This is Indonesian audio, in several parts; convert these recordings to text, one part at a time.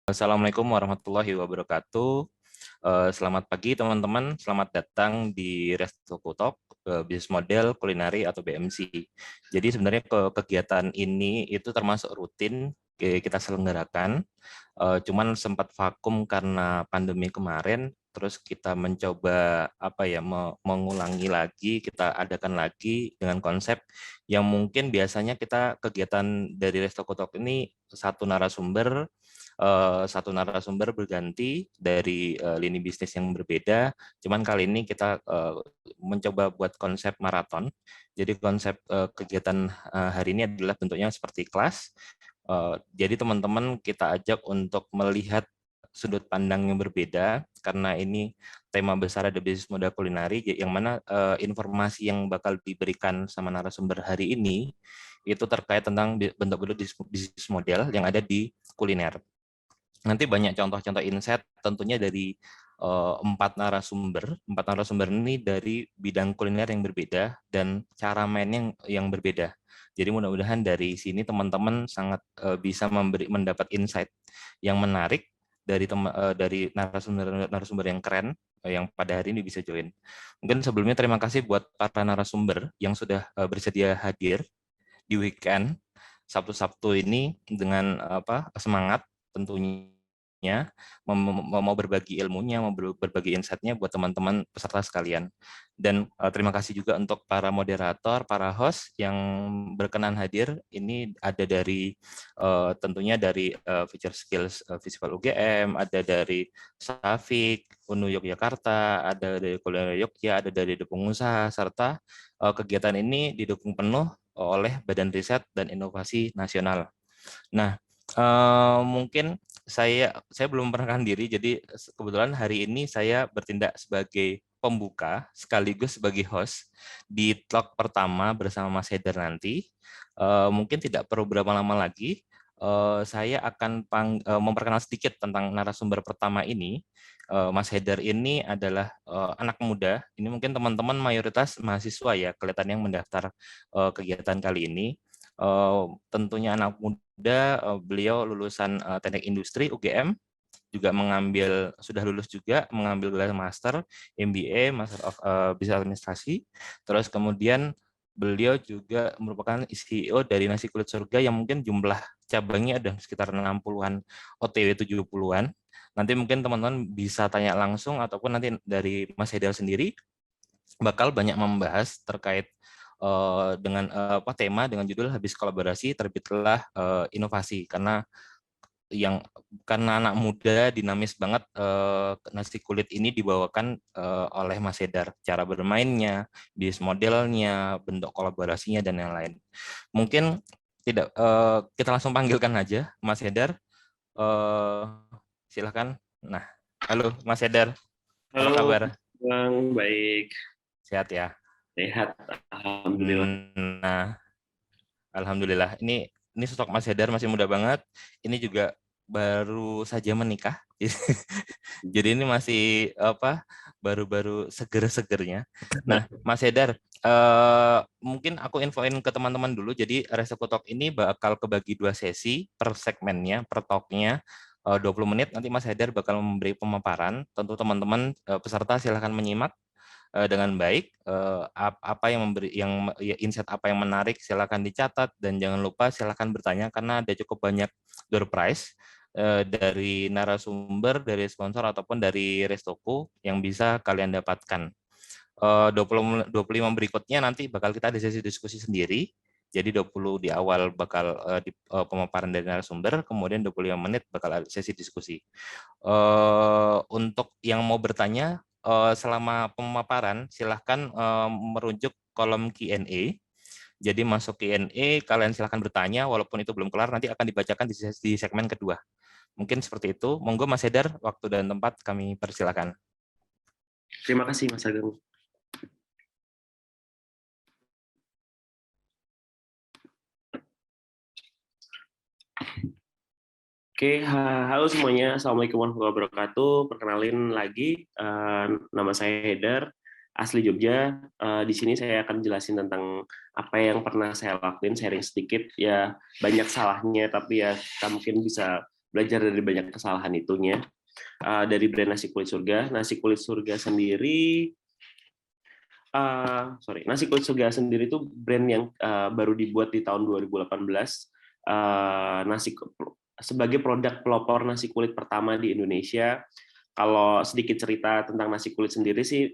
Assalamualaikum warahmatullahi wabarakatuh. Selamat pagi teman-teman, selamat datang di Restoku Talk, Business Model Kulineri atau BMC. Jadi sebenarnya kegiatan ini itu termasuk rutin kita selenggarakan, cuman sempat vakum karena pandemi kemarin. Terus kita mencoba mengulangi lagi, kita adakan lagi dengan konsep yang mungkin biasanya kita kegiatan dari Restoku Talk ini satu narasumber berganti dari lini bisnis yang berbeda. Cuman kali ini kita mencoba buat konsep maraton. Jadi konsep kegiatan hari ini adalah bentuknya seperti kelas. Jadi teman-teman kita ajak untuk melihat sudut pandang yang berbeda karena ini tema besar ada bisnis model kulineri yang mana informasi yang bakal diberikan sama narasumber hari ini itu terkait tentang bentuk-bentuk bisnis model yang ada di kuliner. Nanti banyak contoh-contoh insight tentunya dari empat narasumber ini dari bidang kuliner yang berbeda dan cara main yang berbeda. Jadi mudah-mudahan dari sini teman-teman sangat bisa mendapat insight yang menarik dari narasumber yang keren yang pada hari ini bisa join. Mungkin sebelumnya terima kasih buat para narasumber yang sudah bersedia hadir di weekend Sabtu-Sabtu ini dengan semangat tentunya mau berbagi ilmunya, mau berbagi insight-nya buat teman-teman peserta sekalian. Dan terima kasih juga untuk para moderator, para host yang berkenan hadir. Ini ada dari tentunya dari Future Skills Physical UGM, ada dari Safik, UNU Yogyakarta, ada dari Kuliner Yogyakarta, ada dari Pengusaha, serta kegiatan ini didukung penuh oleh Badan Riset dan Inovasi Nasional. Nah, mungkin saya belum memperkenalkan diri, jadi kebetulan hari ini saya bertindak sebagai pembuka sekaligus sebagai host di talk pertama bersama Mas Heder nanti. Mungkin tidak perlu berapa lama lagi, saya akan memperkenalkan sedikit tentang narasumber pertama ini. Mas Heder ini adalah anak muda. Ini mungkin teman-teman mayoritas mahasiswa ya, kelihatan yang mendaftar kegiatan kali ini. Tentunya anak muda, beliau lulusan Teknik Industri UGM, juga sudah lulus juga, mengambil gelar Master, MBA, Master of Business Administrasi. Terus kemudian beliau juga merupakan CEO dari Nasi Kulit Surga yang mungkin jumlah cabangnya ada sekitar 60-an, OTW 70-an. Nanti mungkin teman-teman bisa tanya langsung ataupun nanti dari Mas Hedal sendiri bakal banyak membahas terkait dengan tema dengan judul habis kolaborasi terbitlah inovasi karena anak muda dinamis banget. Nasi kulit ini dibawakan oleh Mas Hedar, cara bermainnya, bisnis modelnya, bentuk kolaborasinya dan yang lain. Mungkin tidak kita langsung panggilkan aja Mas Hedar. Eh, Silahkan. Nah, halo Mas Hedar, apa Halo, kabar? Bang. Baik. Sehat ya? Sehat. Alhamdulillah. Nah, alhamdulillah. Ini sosok Mas Hedar masih muda banget. Ini juga baru saja menikah. Jadi ini masih baru-baru seger-segernya. Nah, Mas Hedar, mungkin aku infoin ke teman-teman dulu. Jadi Resiko Talk ini bakal kebagi 2 sesi per segmennya, per talknya 20 menit. Nanti Mas Hedar bakal memberi pemaparan. Tentu teman-teman peserta silahkan menyimak dengan baik. Apa yang memberi insight apa yang menarik silakan dicatat dan jangan lupa silakan bertanya karena ada cukup banyak door prize dari narasumber, dari sponsor ataupun dari Restoku yang bisa kalian dapatkan. 25 berikutnya nanti bakal kita ada sesi diskusi sendiri. Jadi 20 di awal bakal pemaparan dari narasumber, kemudian 25 menit bakal ada sesi diskusi. Untuk yang mau bertanya selama pemaparan, silahkan merujuk kolom Q&A. Jadi masuk Q&A, kalian silahkan bertanya, walaupun itu belum kelar, nanti akan dibacakan di segmen kedua. Mungkin seperti itu. Monggo Mas Hedar, waktu dan tempat kami persilakan. Terima kasih, Mas Ageng. Oke, halo semuanya. Assalamualaikum warahmatullahi wabarakatuh. Perkenalin lagi, nama saya Hedar, asli Jogja. Di sini saya akan jelasin tentang apa yang pernah saya lakuin, sharing sedikit. Ya, banyak salahnya, tapi ya kita mungkin bisa belajar dari banyak kesalahan itunya. Dari brand Nasi Kulit Surga. Nasi Kulit Surga sendiri, Nasi Kulit Surga sendiri itu brand yang baru dibuat di tahun 2018. Sebagai produk pelopor nasi kulit pertama di Indonesia. Kalau sedikit cerita tentang nasi kulit sendiri sih,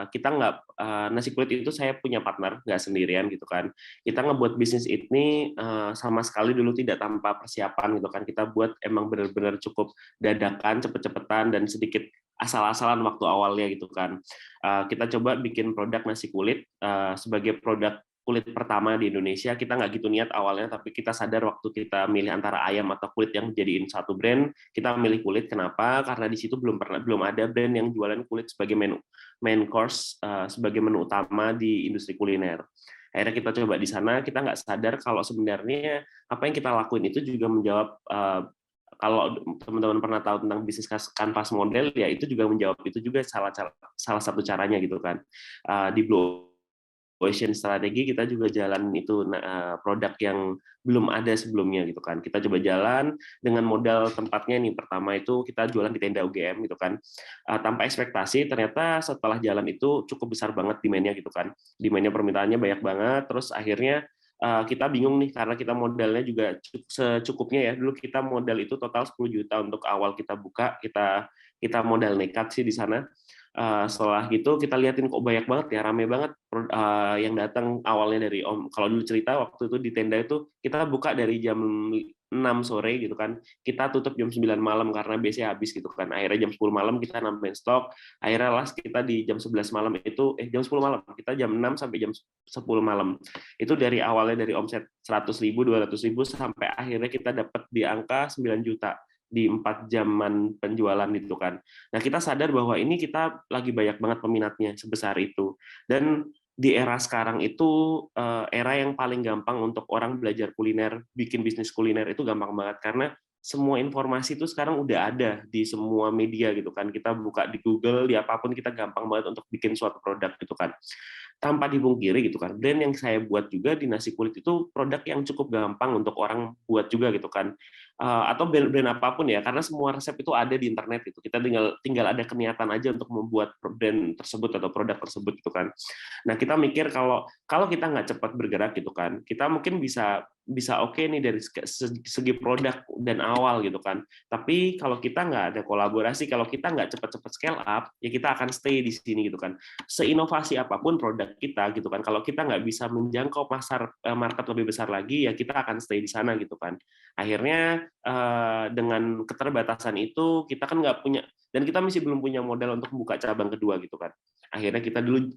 kita nggak, nasi kulit itu saya punya partner, nggak sendirian gitu kan. Kita ngebuat bisnis ini sama sekali dulu tidak tanpa persiapan gitu kan. Kita buat emang benar-benar cukup dadakan, cepet-cepetan, dan sedikit asal-asalan waktu awalnya gitu kan. Kita coba bikin produk nasi kulit sebagai produk kulit pertama di Indonesia. Kita nggak gitu niat awalnya, tapi kita sadar waktu kita milih antara ayam atau kulit yang jadiin satu brand, kita milih kulit. Kenapa? Karena di situ belum ada brand yang jualan kulit sebagai main course, sebagai menu utama di industri kuliner. Akhirnya kita coba di sana, kita nggak sadar kalau sebenarnya apa yang kita lakuin itu juga menjawab, kalau teman-teman pernah tahu tentang bisnis kanvas model, ya itu juga menjawab, itu juga salah satu caranya gitu kan. Di Blue Ocean strategi kita juga jalan itu produk yang belum ada sebelumnya gitu kan. Kita coba jalan dengan modal tempatnya nih. Pertama itu kita jualan di tenda UGM gitu kan. Tanpa ekspektasi, ternyata setelah jalan itu cukup besar banget demand-nya gitu kan. Demand-nya, permintaannya banyak banget. Terus akhirnya kita bingung nih karena kita modalnya juga secukupnya ya. Dulu kita modal itu total 10 juta untuk awal kita buka. Kita modal nekat sih di sana. Setelah gitu kita liatin kok banyak banget ya, rame banget yang datang. Awalnya dari kalau dulu cerita waktu itu di tenda itu kita buka dari jam 6 sore gitu kan, kita tutup jam 9 malam karena biasanya habis gitu kan. Akhirnya jam 10 malam kita nambahin stok, akhirnya last kita di jam 11 malam itu jam 10 malam, kita jam 6 sampai jam 10 malam. Itu dari awalnya dari omset 100.000, 200.000 sampai akhirnya kita dapat di angka 9 juta di 4 jaman penjualan itu kan. Nah, kita sadar bahwa ini kita lagi banyak banget peminatnya sebesar itu. Dan di era sekarang itu era yang paling gampang untuk orang belajar kuliner, bikin bisnis kuliner itu gampang banget karena semua informasi itu sekarang udah ada di semua media gitu kan. Kita buka di Google, di apapun kita gampang banget untuk bikin suatu produk gitu kan. Tanpa dipungkiri gitu kan, brand yang saya buat juga di nasi kulit itu produk yang cukup gampang untuk orang buat juga gitu kan. Atau brand apapun ya, karena semua resep itu ada di internet gitu. Kita tinggal ada keniatan aja untuk membuat brand tersebut atau produk tersebut gitu kan. Nah, kita mikir kalau kita nggak cepat bergerak gitu kan, kita mungkin bisa oke nih dari segi produk dan awal gitu kan. Tapi kalau kita nggak ada kolaborasi, kalau kita nggak cepat-cepat scale up, ya kita akan stay di sini gitu kan. Seinovasi apapun produk kita gitu kan, kalau kita nggak bisa menjangkau market lebih besar lagi, ya kita akan stay di sana gitu kan. Akhirnya dengan keterbatasan itu kita kan nggak punya, dan kita masih belum punya modal untuk membuka cabang kedua gitu kan. Akhirnya kita dulu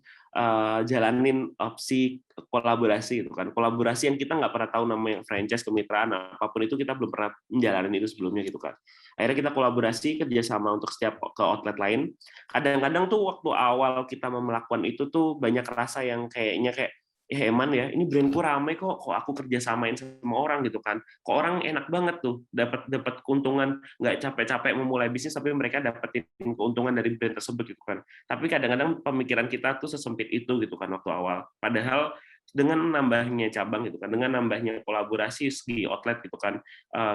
jalanin opsi kolaborasi gitu kan. Kolaborasi yang kita nggak pernah tahu namanya franchise, kemitraan, apapun itu kita belum pernah menjalani itu sebelumnya gitu kan. Akhirnya kita kolaborasi kerjasama untuk setiap ke outlet lain. Kadang-kadang tuh waktu awal kita melakukan itu tuh banyak rasa yang kayaknya kayak, Eman ya, ini brandku ramai kok aku kerjasamain sama orang gitu kan. Kok orang enak banget tuh dapat keuntungan, nggak capek-capek memulai bisnis tapi mereka dapetin keuntungan dari brand tersebut gitu kan. Tapi kadang-kadang pemikiran kita tuh sesempit itu gitu kan waktu awal. Padahal dengan nambahnya cabang gitu kan, dengan nambahnya kolaborasi segi outlet gitu kan,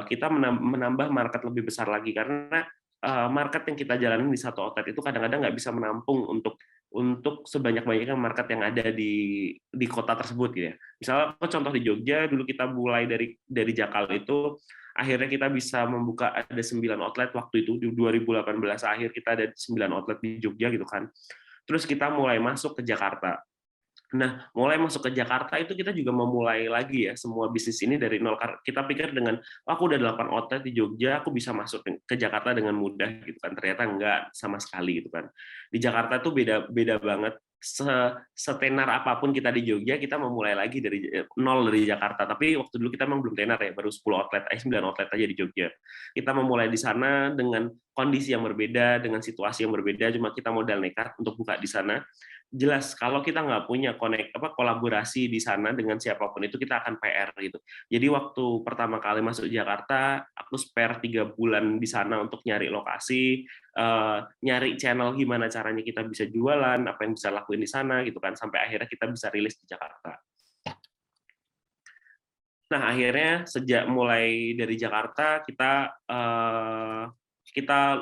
kita menambah market lebih besar lagi karena market yang kita jalanin di satu outlet itu kadang-kadang nggak bisa menampung untuk sebanyak-banyaknya market yang ada di kota tersebut gitu ya. Misalnya contoh di Jogja dulu kita mulai dari Jakal itu, akhirnya kita bisa membuka ada 9 outlet waktu itu di 2018 akhir kita ada 9 outlet di Jogja gitu kan. Terus kita mulai masuk ke Jakarta. Nah, mulai masuk ke Jakarta itu kita juga memulai lagi ya semua bisnis ini dari nol. Kita pikir dengan aku udah 8 outlet di Jogja, aku bisa masuk ke Jakarta dengan mudah gitu kan. Ternyata enggak sama sekali gitu kan. Di Jakarta tuh beda banget. Setenar apapun kita di Jogja, kita memulai lagi dari nol dari Jakarta. Tapi waktu dulu kita memang belum tenar ya, baru 10 outlet, 9 outlet aja di Jogja. Kita memulai di sana dengan kondisi yang berbeda, dengan situasi yang berbeda, cuma kita modal nekat untuk buka di sana. Jelas kalau kita nggak punya kolaborasi di sana dengan siapapun itu kita akan PR gitu. Jadi waktu pertama kali masuk Jakarta, aku spare 3 bulan di sana untuk nyari lokasi, nyari channel gimana caranya kita bisa jualan, apa yang bisa lakuin di sana gitu kan, sampai akhirnya kita bisa rilis di Jakarta. Nah, akhirnya sejak mulai dari Jakarta kita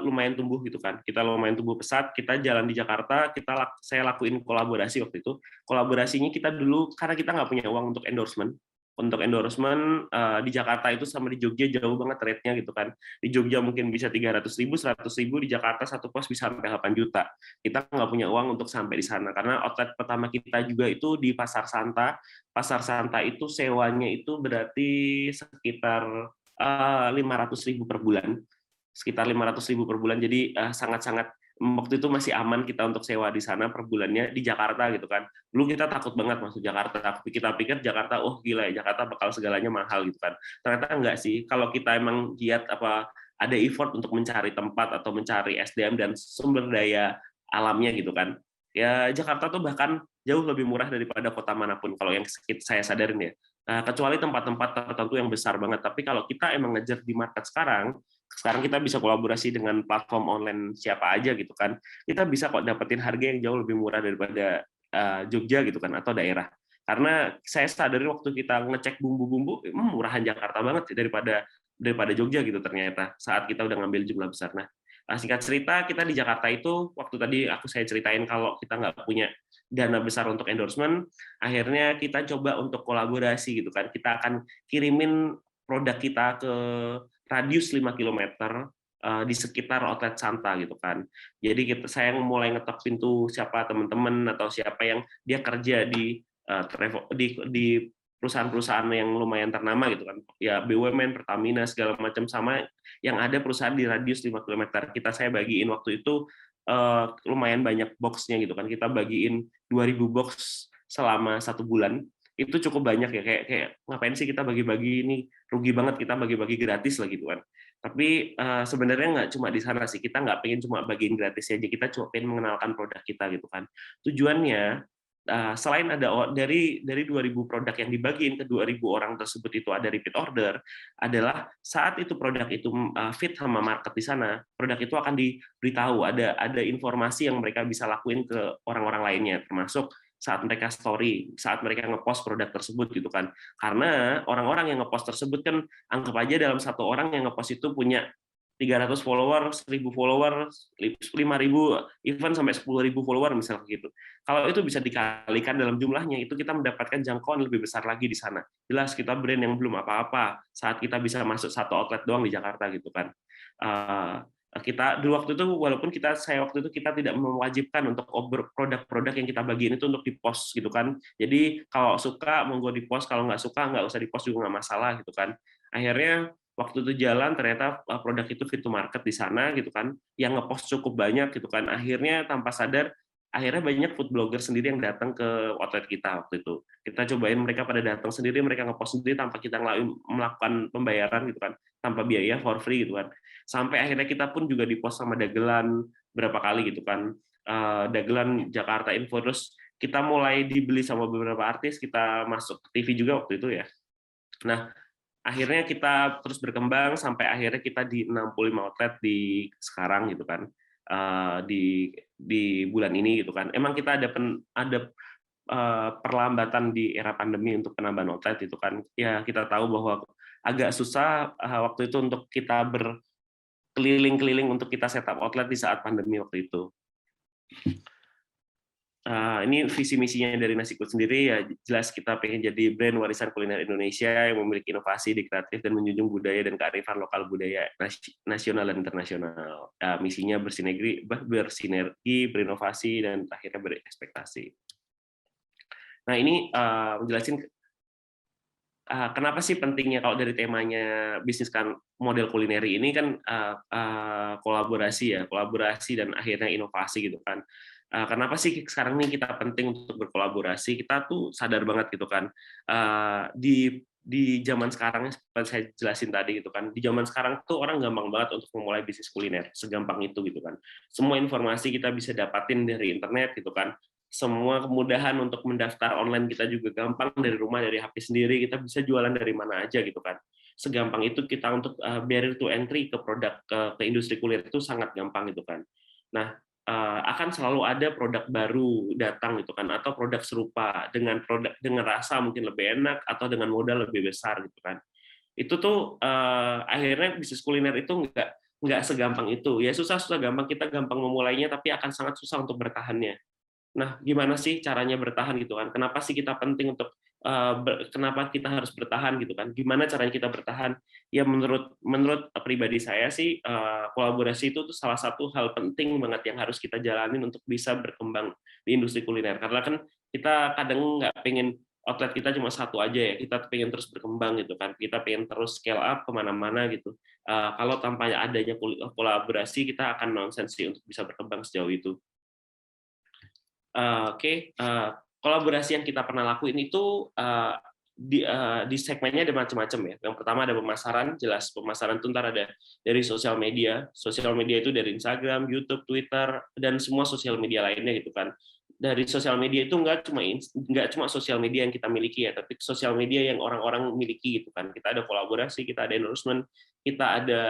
lumayan tumbuh gitu kan. Kita lumayan tumbuh pesat, kita jalan di Jakarta, saya lakuin kolaborasi waktu itu. Kolaborasinya kita dulu karena kita nggak punya uang untuk endorsement. Untuk endorsement di Jakarta itu sama di Jogja jauh banget rate-nya gitu kan. Di Jogja mungkin bisa 300.000, 100.000, di Jakarta satu pos bisa sampai 8 juta. Kita nggak punya uang untuk sampai di sana karena outlet pertama kita juga itu di Pasar Santa. Pasar Santa itu sewanya itu berarti sekitar 500.000 per bulan, sekitar 500.000 per bulan. Jadi sangat-sangat waktu itu masih aman kita untuk sewa di sana per bulannya di Jakarta gitu kan. Dulu kita takut banget masuk Jakarta. Kita pikir Jakarta, oh gila ya, Jakarta bakal segalanya mahal gitu kan. Ternyata enggak sih. Kalau kita emang giat ada effort untuk mencari tempat atau mencari SDM dan sumber daya alamnya gitu kan. Ya Jakarta tuh bahkan jauh lebih murah daripada kota manapun kalau yang saya sadarin ya. Kecuali tempat-tempat tertentu yang besar banget. Tapi kalau kita emang ngejar di market sekarang kita bisa kolaborasi dengan platform online siapa aja gitu kan. Kita bisa kok dapetin harga yang jauh lebih murah daripada Jogja gitu kan atau daerah. Karena saya sadari waktu kita ngecek bumbu-bumbu, murahan Jakarta banget daripada Jogja gitu ternyata saat kita udah ngambil jumlah besar. Nah, singkat cerita kita di Jakarta itu waktu tadi saya ceritain kalau kita nggak punya dana besar untuk endorsement, akhirnya kita coba untuk kolaborasi gitu kan. Kita akan kirimin produk kita ke radius 5 kilometer di sekitar outlet Santa gitu kan. Jadi saya mulai ngetok pintu siapa teman-teman atau siapa yang dia kerja di perusahaan-perusahaan yang lumayan ternama gitu kan. Ya BUMN, Pertamina segala macam, sama yang ada perusahaan di radius 5 kilometer. Saya bagiin waktu itu lumayan banyak boxnya gitu kan. Kita bagiin 2.000 box selama 1 bulan. Itu cukup banyak ya, kayak ngapain sih kita bagi-bagi, ini rugi banget kita bagi-bagi gratis lah gitu kan. Tapi sebenarnya nggak cuma di sana sih, kita nggak pengen cuma bagiin gratis aja, kita cuma pengen mengenalkan produk kita gitu kan. Tujuannya selain ada dari 2.000 produk yang dibagiin ke 2.000 orang tersebut itu ada repeat order, adalah saat itu produk itu fit sama market di sana, produk itu akan diberitahu, ada informasi yang mereka bisa lakuin ke orang-orang lainnya, termasuk saat mereka story, saat mereka ngepost produk tersebut gitu kan. Karena orang-orang yang ngepost tersebut kan, anggap aja dalam satu orang yang ngepost itu punya 300 follower, 1.000 follower, 5.000, even sampai 10.000 follower misalnya gitu. Kalau itu bisa dikalikan dalam jumlahnya, itu kita mendapatkan jangkauan lebih besar lagi di sana. Jelas kita brand yang belum apa-apa saat kita bisa masuk satu outlet doang di Jakarta gitu kan. Kita dulu waktu itu, walaupun saya waktu itu kita tidak mewajibkan untuk produk-produk yang kita bagiin itu untuk di-post gitu kan. Jadi kalau suka monggo di-post, kalau nggak suka nggak usah di-post juga nggak masalah gitu kan. Akhirnya waktu itu jalan, ternyata produk itu fit to market di sana gitu kan, yang ngepost cukup banyak gitu kan. Akhirnya tanpa sadar, akhirnya banyak food blogger sendiri yang datang ke outlet kita waktu itu. Kita cobain mereka pada datang sendiri, mereka ngepost sendiri tanpa kita melakukan pembayaran gitu kan, tanpa biaya, for free gitu kan. Sampai akhirnya kita pun juga di-post sama Dagelan berapa kali gitu kan. Dagelan Jakarta Info, terus kita mulai dibeli sama beberapa artis, kita masuk TV juga waktu itu ya. Nah, akhirnya kita terus berkembang sampai akhirnya kita di 65 outlet di sekarang gitu kan, di bulan ini gitu kan. Emang kita ada perlambatan di era pandemi untuk penambahan outlet itu kan. Ya kita tahu bahwa agak susah waktu itu untuk kita berkeliling-keliling untuk kita setup outlet di saat pandemi waktu itu. Ini visi misinya dari Nasi Kulit sendiri, ya jelas kita pengen jadi brand warisan kuliner Indonesia yang memiliki inovasi di kreatif dan menjunjung budaya dan kearifan lokal budaya nasional dan internasional. Misinya bersinergi, berinovasi, dan akhirnya berekspektasi. Nah ini menjelasin kenapa sih pentingnya kalau dari temanya bisnis kan model kulineri ini kan kolaborasi dan akhirnya inovasi gitu kan. Kenapa sih sekarang ini kita penting untuk berkolaborasi? Kita tuh sadar banget gitu kan, di zaman sekarang seperti saya jelasin tadi gitu kan, di zaman sekarang tuh orang gampang banget untuk memulai bisnis kuliner, segampang itu gitu kan. Semua informasi kita bisa dapatin dari internet gitu kan. Semua kemudahan untuk mendaftar online kita juga gampang, dari rumah, dari HP sendiri, kita bisa jualan dari mana aja gitu kan. Segampang itu kita untuk barrier to entry ke produk ke industri kuliner itu sangat gampang gitu kan. Nah, akan selalu ada produk baru datang gitu kan, atau produk serupa dengan rasa mungkin lebih enak atau dengan modal lebih besar gitu kan. Itu tuh akhirnya bisnis kuliner itu nggak segampang itu. Ya susah gampang, kita gampang memulainya tapi akan sangat susah untuk bertahannya. Nah, gimana sih caranya bertahan gitu kan? Kenapa sih kita penting untuk kenapa kita harus bertahan gitu kan? Gimana caranya kita bertahan? Ya menurut menurut pribadi saya sih kolaborasi itu tuh salah satu hal penting banget yang harus kita jalanin untuk bisa berkembang di industri kuliner. Karena kan kita kadang nggak pengen outlet kita cuma satu aja ya, kita pengen terus berkembang gitu kan, kita pengen terus scale up kemana-mana gitu. Kalau tanpa adanya kolaborasi kita akan nonsense sih untuk bisa berkembang sejauh itu. Oke, kolaborasi yang kita pernah lakuin itu di segmennya ada macam-macam ya. Yang pertama ada pemasaran, jelas pemasaran itu ntar ada dari sosial media. Sosial media itu dari Instagram, YouTube, Twitter, dan semua sosial media lainnya gitu kan. Dari sosial media itu nggak cuma sosial media yang kita miliki ya, tapi sosial media yang orang-orang miliki gitu kan. Kita ada kolaborasi, kita ada endorsement, kita ada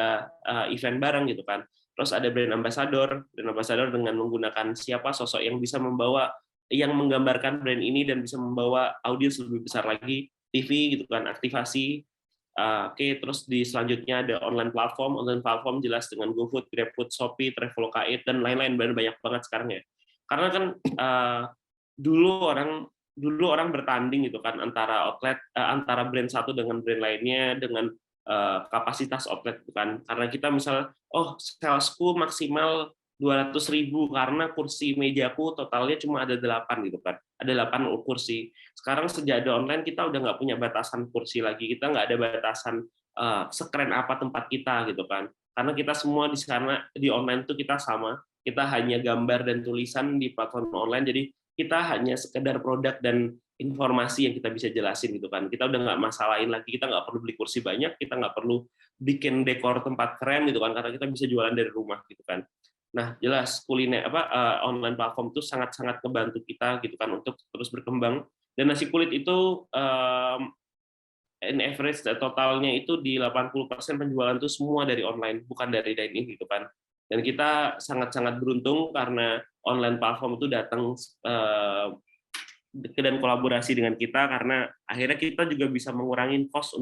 event bareng gitu kan. Terus ada brand ambassador dengan menggunakan siapa sosok yang bisa yang menggambarkan brand ini dan bisa membawa audiens lebih besar lagi, TV gitu kan, aktivasi. Oke, terus di selanjutnya ada online platform jelas dengan GoFood, GrabFood, Shopee, Traveloka, dan lain-lain, banyak banget sekarang ya. Karena kan dulu orang bertanding gitu kan antara brand satu dengan brand lainnya dengan kapasitas outlet gitu kan. Karena kita misal salesku maksimal 200.000 karena kursi mejaku totalnya cuma ada 8 gitu kan. Ada 8 kursi. Sekarang sejak ada online kita udah nggak punya batasan kursi lagi. Kita nggak ada batasan sekeren apa tempat kita gitu kan. Karena kita semua di sana di online tuh kita sama. Kita hanya gambar dan tulisan di platform online. Jadi kita hanya sekedar produk dan informasi yang kita bisa jelasin gitu kan. Kita udah nggak masalahin lagi, kita nggak perlu beli kursi banyak, kita nggak perlu bikin dekor tempat keren gitu kan, karena kita bisa jualan dari rumah gitu kan. Nah, jelas kuliner online platform itu sangat-sangat ngebantu kita gitu kan untuk terus berkembang. Dan nasi kulit itu in average totalnya itu di 80% penjualan itu semua dari online, bukan dari dine-in gitu kan. Dan kita sangat-sangat beruntung karena online platform itu datang dan kolaborasi dengan kita, karena akhirnya kita juga bisa mengurangi cost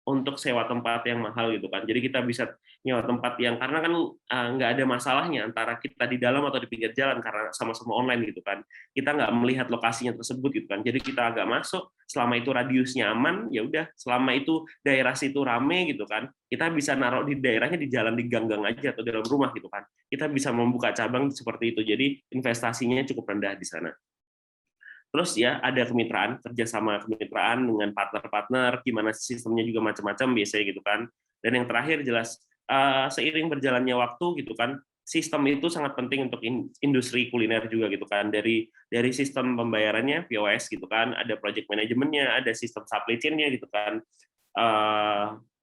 untuk sewa tempat yang mahal gitu kan. Jadi kita bisa nyewa tempat yang karena kan nggak ada masalahnya antara kita di dalam atau di pinggir jalan karena sama-sama online gitu kan. Kita nggak melihat lokasinya tersebut gitu kan. Jadi kita agak masuk, selama itu radiusnya aman, ya udah. Selama itu daerah situ rame gitu kan, kita bisa naruh di daerahnya di jalan di gang-gang aja atau dalam rumah gitu kan. Kita bisa membuka cabang seperti itu. Jadi investasinya cukup rendah di sana. Terus ya ada kerjasama kemitraan dengan partner-partner, gimana sistemnya juga macam-macam biasanya gitu kan. Dan yang terakhir jelas seiring berjalannya waktu gitu kan, sistem itu sangat penting untuk industri kuliner juga gitu kan. Dari sistem pembayarannya POS gitu kan, ada project manajemennya, ada sistem supply chain-nya gitu kan.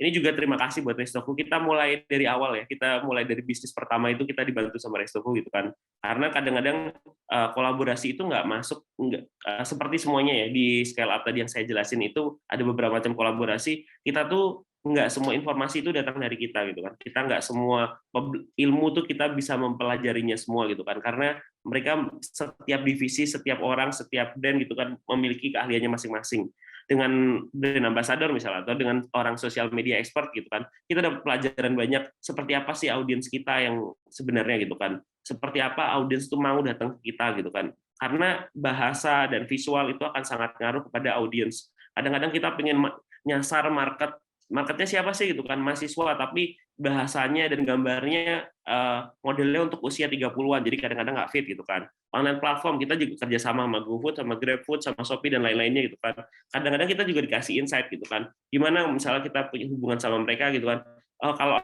Ini juga terima kasih buat Restoku. Kita mulai dari awal ya, kita mulai dari bisnis pertama itu kita dibantu sama Restoku gitu kan. Karena kadang-kadang kolaborasi itu nggak masuk seperti semuanya ya di scale up tadi yang saya jelasin itu ada beberapa macam kolaborasi. Kita tuh nggak semua informasi itu datang dari kita gitu kan. Kita nggak semua ilmu tuh kita bisa mempelajarinya semua gitu kan. Karena mereka setiap divisi, setiap orang, setiap brand gitu kan memiliki keahliannya masing-masing. Dengan brand ambassador misalnya atau dengan orang sosial media expert gitu kan, kita dapat pelajaran banyak seperti apa sih audiens kita yang sebenarnya gitu kan, seperti apa audiens itu mau datang ke kita gitu kan, karena bahasa dan visual itu akan sangat ngaruh kepada audiens. Kadang-kadang kita pengen nyasar marketnya siapa sih gitu kan, mahasiswa, tapi bahasanya dan gambarnya modelnya untuk usia 30-an, jadi kadang-kadang nggak fit gitu kan. Online platform kita juga kerjasama sama GoFood, sama GrabFood, sama Shopee dan lain-lainnya gitu kan. Kadang-kadang kita juga dikasih insight gitu kan. Gimana misalnya kita punya hubungan sama mereka gitu kan. Kalau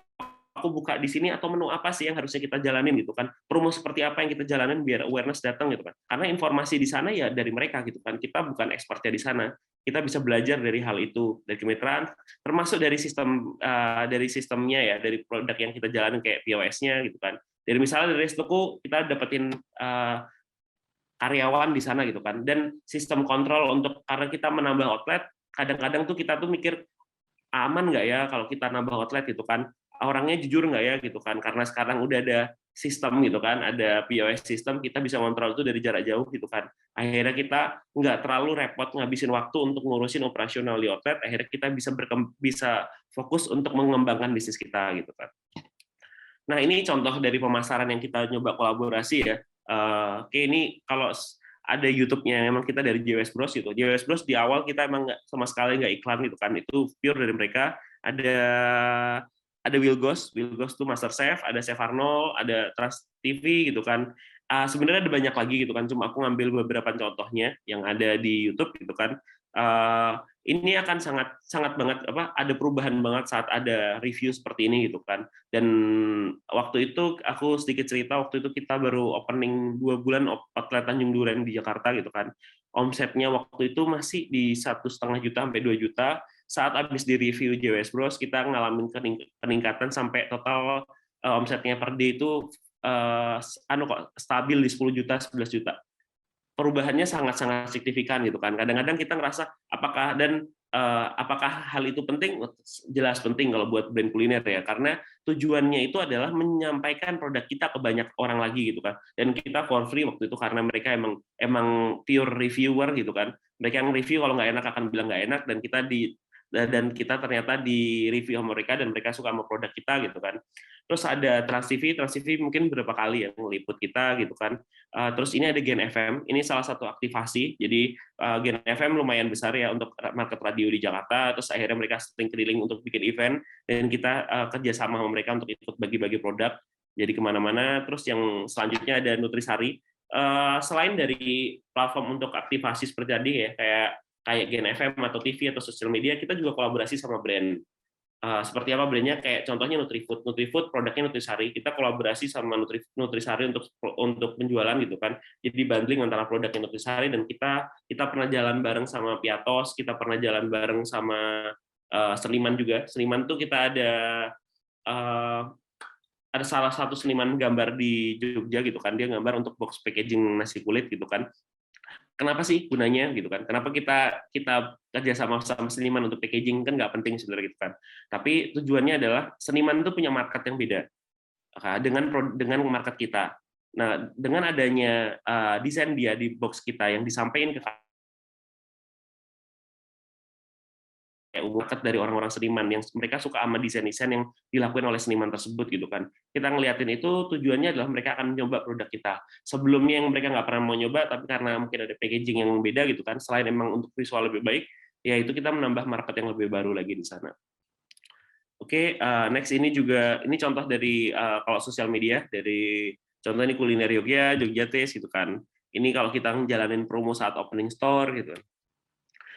aku buka di sini atau menu apa sih yang harusnya kita jalanin gitu kan. Promo seperti apa yang kita jalanin biar awareness datang gitu kan. Karena informasi di sana ya dari mereka gitu kan. Kita bukan expertnya di sana. Kita bisa belajar dari hal itu, dari kemitraan, termasuk dari sistemnya ya, dari produk yang kita jalanin kayak POS-nya gitu kan. Dari misalnya dari Restoku kita dapetin karyawan di sana gitu kan, dan sistem kontrol untuk karena kita menambah outlet, kadang-kadang tuh kita tuh mikir aman nggak ya kalau kita nambah outlet gitu kan, orangnya jujur nggak ya gitu kan, karena sekarang udah ada sistem gitu kan, ada POS sistem, kita bisa ngontrol itu dari jarak jauh gitu kan. Akhirnya kita nggak terlalu repot ngabisin waktu untuk ngurusin operasional di outlet, akhirnya kita bisa fokus untuk mengembangkan bisnis kita gitu kan. Nah, ini contoh dari pemasaran yang kita nyoba kolaborasi ya. Oke, ini kalau ada YouTube-nya memang kita dari JWS Bros gitu. JWS Bros di awal kita emang sama sekali nggak iklan gitu kan. Itu pure dari mereka. Ada Will Ghost tuh Master Chef, ada Chef Arnold, ada Trans TV gitu kan. Sebenarnya ada banyak lagi gitu kan. Cuma aku ngambil beberapa contohnya yang ada di YouTube gitu kan. Ini akan sangat banget ada perubahan banget saat ada review seperti ini gitu kan. Dan waktu itu aku sedikit cerita, waktu itu kita baru opening 2 bulan outlet Tanjung Duren di Jakarta gitu kan. Omsetnya waktu itu masih di 1,5 juta sampai 2 juta. Saat habis di review JWS Bros kita ngalamin peningkatan sampai total omsetnya per day itu stabil di 10 juta 11 juta. Perubahannya sangat-sangat signifikan gitu kan. Kadang-kadang kita ngerasa apakah hal itu penting? Jelas penting kalau buat brand kuliner ya, karena tujuannya itu adalah menyampaikan produk kita ke banyak orang lagi gitu kan. Dan kita for free waktu itu karena mereka emang pure reviewer gitu kan. Mereka yang review kalau nggak enak akan bilang nggak enak, dan kita ternyata di review sama mereka dan mereka suka sama produk kita gitu kan. Terus ada Trans TV mungkin berapa kali yang meliput kita gitu kan. Terus ini ada Gen FM, ini salah satu aktivasi. Jadi Gen FM lumayan besar ya untuk market radio di Jakarta. Terus akhirnya mereka sering keliling untuk bikin event dan kita kerjasama sama mereka untuk ikut bagi-bagi produk. Jadi kemana-mana. Terus yang selanjutnya ada Nutrisari. Selain dari platform untuk aktivasi seperti tadi ya, kayak Gen FM atau TV atau sosial media, kita juga kolaborasi sama brand. Seperti apa brandnya? Kayak contohnya Nutrifood produknya Nutrisari. Kita kolaborasi sama Nutrisari untuk penjualan gitu kan. Jadi bundling antara produknya Nutrisari dan kita pernah jalan bareng sama Piatos, kita pernah jalan bareng sama seniman juga. Seniman tuh kita ada salah satu seniman gambar di Jogja gitu kan. Dia gambar untuk box packaging nasi kulit gitu kan. Kenapa sih gunanya gitu kan? Kenapa kita kerja sama seniman untuk packaging, kan nggak penting sebenarnya gitu kan? Tapi tujuannya adalah seniman itu punya market yang beda dengan market kita. Nah, dengan adanya desain dia di box kita yang disampaikan ke market dari orang-orang seniman yang mereka suka sama desain-desain yang dilakukan oleh seniman tersebut gitu kan. Kita ngeliatin itu tujuannya adalah mereka akan mencoba produk kita. Sebelumnya yang mereka nggak pernah mau nyoba, tapi karena mungkin ada packaging yang beda gitu kan, selain emang untuk visual lebih baik, ya itu kita menambah market yang lebih baru lagi di sana. Oke, next ini contoh dari kalau sosial media, dari contoh ini kuliner Jogja Taste gitu kan. Ini kalau kita ngejalanin promo saat opening store gitu.